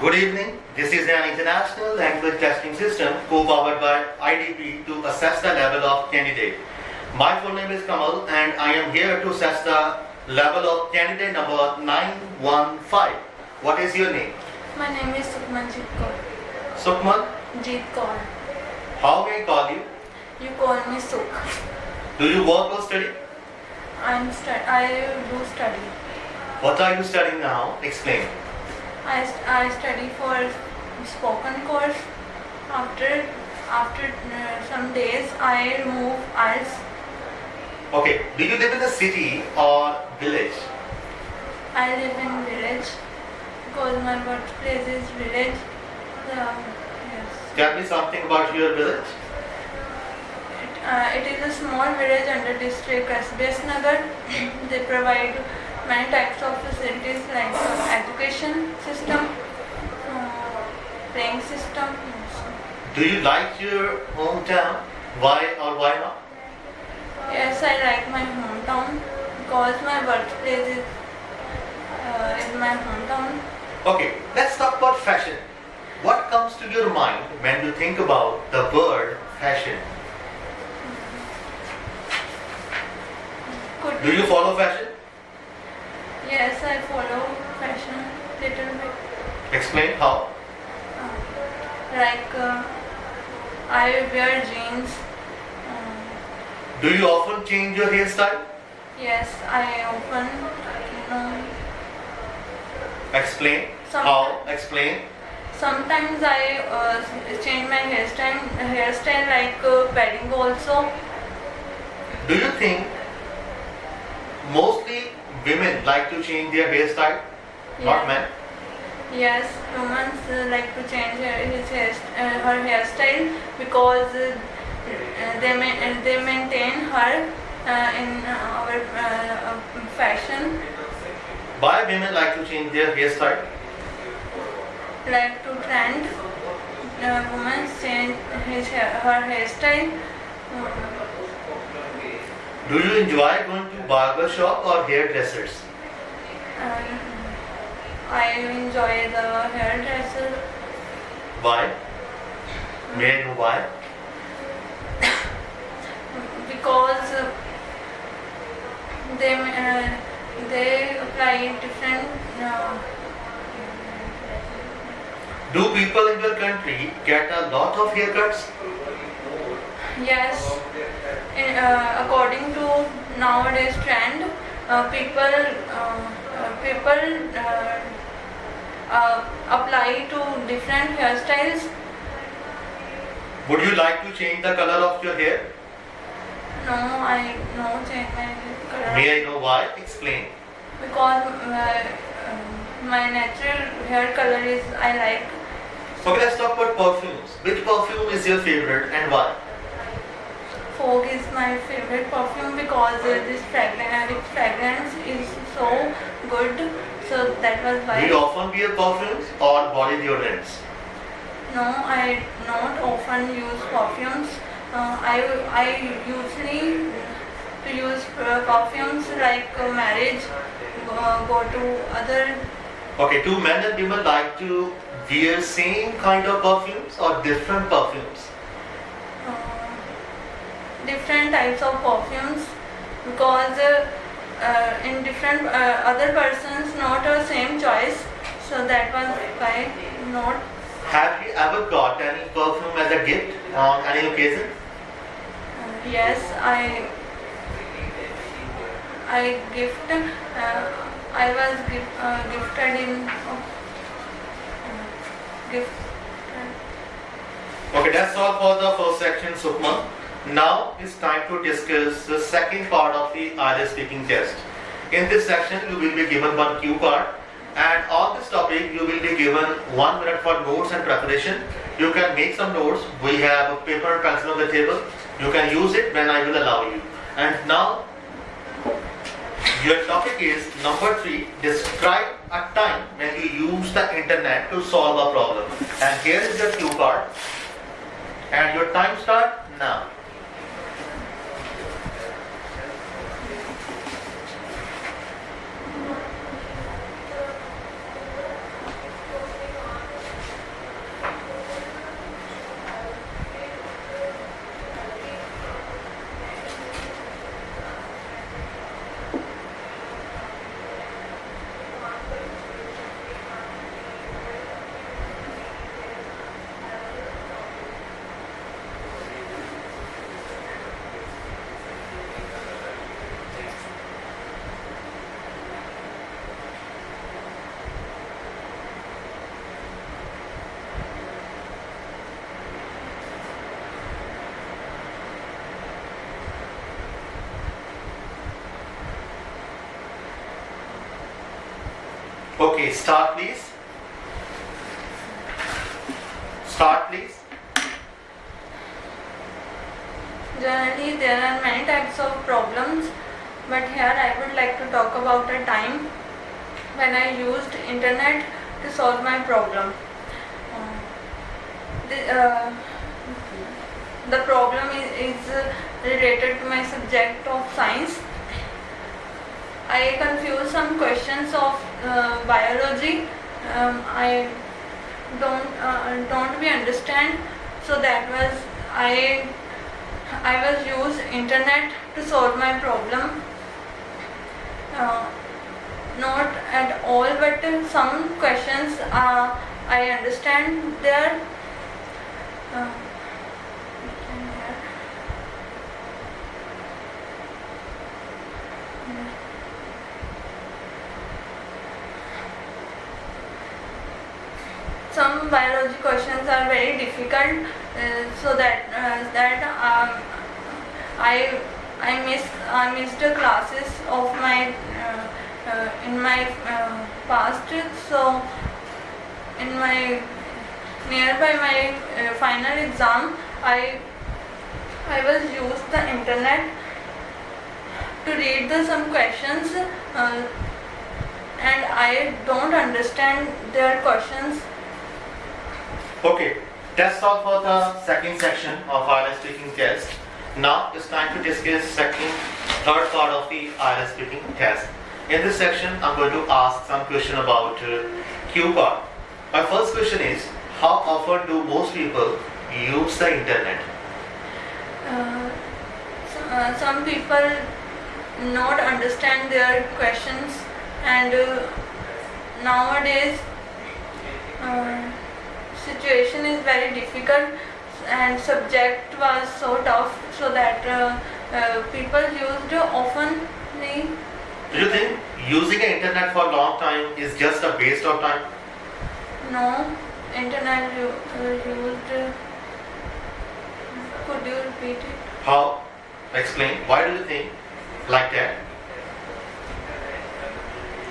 Good evening. This is an international language testing system co-powered by IDP to assess the level of candidate. My full name is Kamal and I am here to assess the level of candidate number 915. What is your name? My name is Sukhmanjit Kaur. Sukhman? Jeet Kaur. How may I call you? You call me Sukh. Do you work or study? I do study. What are you studying now? Explain. I study for spoken course. After some days I remove IELTS. Okay. Do you live in a city or village? I live in village because my birthplace is village. Yes. Tell me something about your village. It is a small village under district SBS Nagar. They provide many types of facilities like education system, playing system. Do you like your hometown? Why or why not? Yes, I like my hometown because my birthplace is my hometown. Okay, let's talk about fashion. What comes to your mind when you think about the word fashion? Do you follow fashion? Yes, I follow fashion little bit. Explain how. I wear jeans. Do you often change your hairstyle? Yes, I often, Explain how. Explain. Sometimes I change my hairstyle like padding also. Do you think mostly women like to change their hairstyle, not men? Yes, women like to change her hairstyle because they maintain her in our fashion. Why women like to change their hairstyle? Like to trend, women change her hairstyle. Do you enjoy going to barber shop or hairdressers? I enjoy the hairdresser. Why? May I know why? Because they apply different. Do people in your country get a lot of haircuts? Yes, according to nowadays trend, people apply to different hairstyles. Would you like to change the color of your hair? No, I no change my color. May I know why? Explain. Because my natural hair color is I like. Okay, let's talk about perfumes. Which perfume is your favorite and why? Fog is my favorite perfume because this fragrance is so good. So that was why. Do you often wear perfumes or body deodorants? No, I not often use perfumes. I usually to use perfumes like marriage, go to other. Okay, do men and women like to wear same kind of perfumes or different perfumes? Different types of perfumes because in different other persons not a same choice, so that was why not. Have you ever got any perfume as a gift on any occasion? Yes, I gift. I was gifted in gift. Okay, that's all for the first section, Sukhman. Now it's time to discuss the second part of the IELTS speaking test. In this section, you will be given one cue card, and on this topic, you will be given 1 minute for notes and preparation. You can make some notes. We have a paper and pencil on the table. You can use it when I will allow you. And now, your topic is number 3. Describe a time when you use the internet to solve a problem. And here is your cue card. And your time start now. Okay, start please. Start please. Generally, there are many types of problems, but here I would like to talk about a time when I used internet to solve my problem. The problem is related to my subject of science. I confused some questions of biology. I don't be understand, so that was I was use internet to solve my problem. Not at all, but some questions I understand there. Some biology questions are very difficult, so that I missed the classes of my in my past. So in my nearby my final exam, I was use the internet to read some questions, and I don't understand their questions. Okay, that's all for the second section of IELTS speaking test. Now it's time to discuss third part of the IELTS speaking test. In this section, I'm going to ask some question about cue card. My first question is, how often do most people use the internet? Some people not understand their questions, and nowadays situation is very difficult and subject was so tough, so that people used oftenly. Do you think using the internet for a long time is just a waste of time? No, internet used. Could you repeat it? How? Explain. Why do you think like that?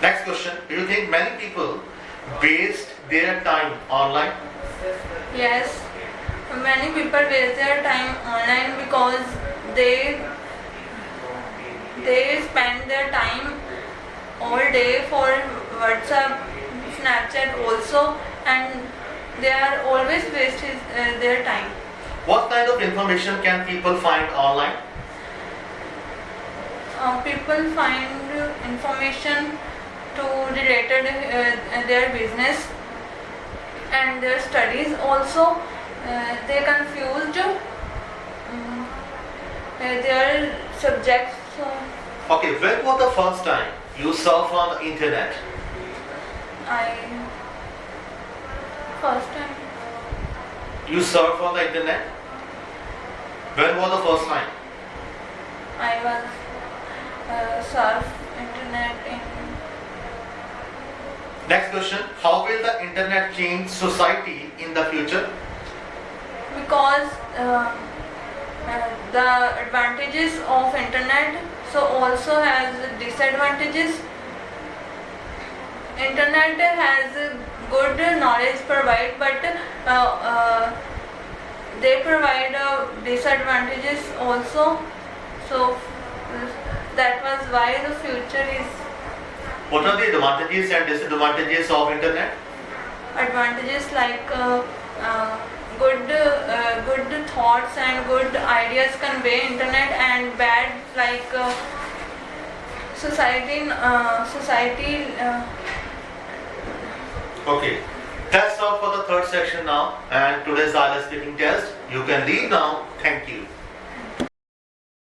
Next question. Do you think many people waste their time online? Yes, many people waste their time online because they spend their time all day for WhatsApp, Snapchat also, and they are always wasting their time. What kind of information can people find online? People find information to related their business and their studies also. They confused their subjects. Okay, when was the first time you surf on the internet? First time You surf on the internet? When was the first time? I was surf internet in. Next question. How will the internet change society in the future? Because the advantages of internet so also has disadvantages. Internet has good knowledge provide, but they provide disadvantages also. So that was why the future is. What are the advantages and disadvantages of internet? Advantages like good thoughts and good ideas convey internet, and bad like society. Okay, that's all for the third section now, and today's IELTS speaking test. You can leave now. Thank you.